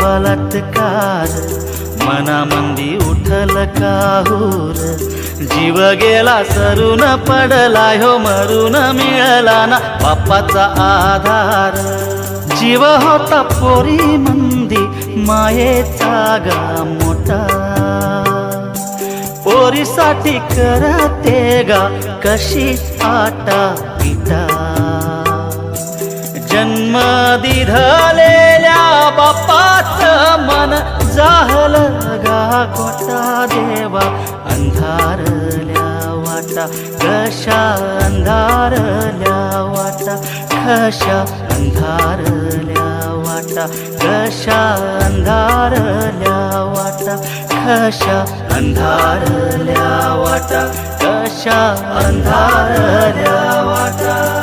बलात्कार मनामंदी उठल काहूर जीव गेला सरून पडला हो मरून मिळाला ना बाप्पाचा आधार जीव होता पोरी मंदी मायेचा गा मोठा पोरीसाठी करते गा कशी आटा पिटा जन्म दिधलेल्या बापाचं मन जाहलं गा गोटा देवा अंधारल्या वाटा कशा अंधारल्या वाटा कशा अंधारल्या वाटा कशा अंधारल्या वाटा कशा अंधारल्या वाटा कशा अंधारल्या वाटा।